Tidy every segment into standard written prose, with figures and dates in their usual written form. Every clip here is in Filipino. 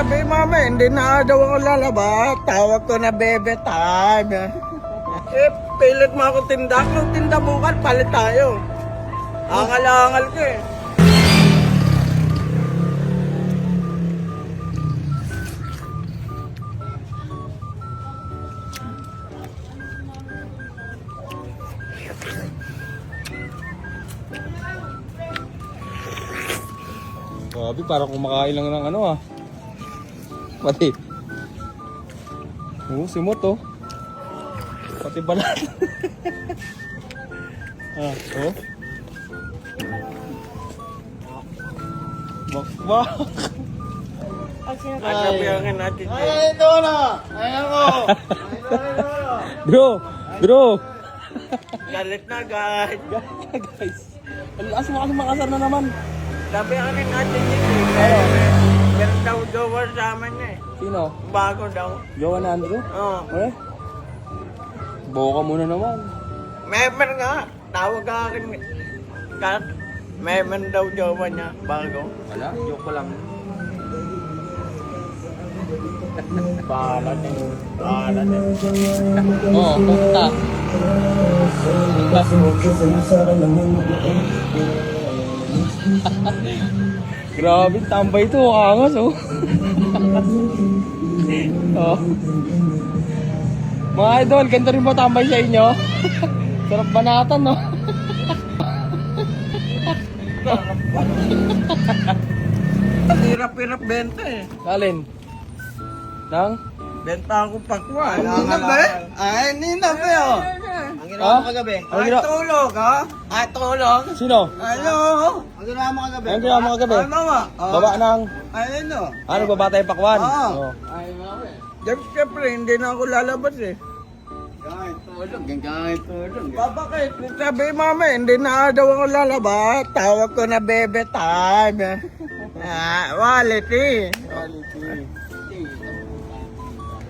sabi mama, hindi na daw ako lalabas. Tawag ko na bebe time. Pilit mo ako tinda. Kung tinda bukas, palit tayo. Angal-angal ko eh. Grabe, parang kumakain lang ng ano ah. Pati. Simot oh. Pati balat. Oh. Bakbak. Nagsabihan natin. Ay, ito na! Ayan ko! Bro! Galit na guys. Guys. Alas mo kasi makasar na naman. Sabihan natin yun Meron daw jowa sa amin eh. Sino? Bago daw. Jowa na Andrew? Oo. Eh? Boka muna naman. Member nga. Tawag ka akin. Kat. Member daw jowa niya. Bago. Wala, joke ko lang. Bahala din. Bahala din. Oo, pupunta. Grabe, tambay to. Angas oh. Oh. Mga idol, ganito rin ba tambay sa inyo? Sarap banatan no? Hirap-hirap benta eh. Alin? Nang? Benta ako pakwan. Hindi na ba eh? Ay, hindi na ba yun? Ang ginawa mo kagabi? Ang Ay, ginawa? tulog ha? Ay, tulog. Sino? Ano? Ang ginawa mo kagabi? Ang ginawa mo kagabi? Ano nga? Baba ng... Ano? Ano, baba tayo pakwan? Oo. Oh. Ay, mami. Siyempre, hindi na ako lalabas eh. Kahit tulog, kahit tulog. Bakit? Sabi mama, hindi na daw ako lalabas. Tawag ko na bebe time. Quality.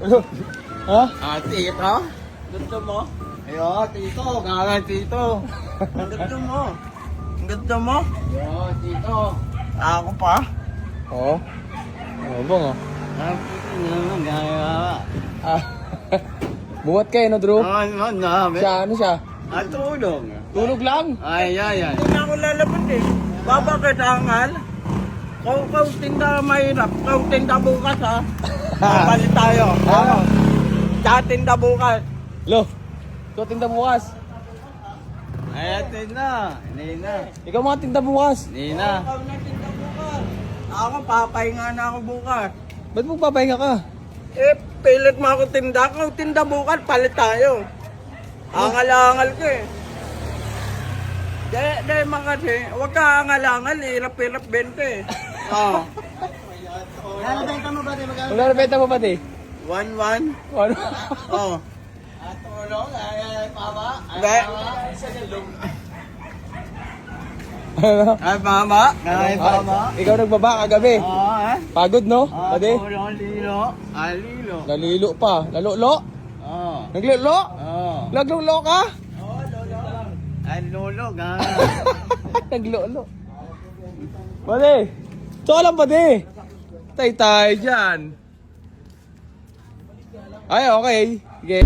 Ha? Tito? Gusto mo? Ayo, tito, gangan tito. Ang gusto mo? Ang gusto mo? Ayo, tito. Ako pa? Oo. Oo, bang oh. Ang tito naman, gangan. Ah. Buhat kayo no, Drew? Ano na, Siya, ano siya? At tulog. Tulog lang. Ay. Hindi na ako lalabas eh. Bakit angal? Kau tinda mahirap. Kau tinda bukas ha. Papalit tayo. Ano? Tsaka tinda bukas. Lo, ikaw tinda bukas. Ay, atin na. Hindi na. Ikaw mga tinda bukas. Hindi na. Ikaw na tinda bukas. Ako papahinga na ako bukas. Ba't magpapahinga ka? Pilit mo ako tinda. Kung tinda bukas, palit tayo. Angal-angal ko eh. Dahil mga kasi, huwag ka angal-angal, hirap-hirap bente eh. Oo. Nalabenta mo ba, di ba? Magkano benta mo pati? 1-1. Ano? Oo. At tulog, ay, papa. Hindi. Ano? Ay, mama. Ay, mama. Ikaw nagbaba kagabi. Oo, eh. Pagod no? Pati? Tulog, lilo. Ay, lilo. Nalilo pa. Lalolo? Oo. Naglolo? Oo. Naglolo ka? Ay, lolo, gangan. Naglolo. Pati? Ito lang pati. Tay tayo dyan. Ay, okay. Sige.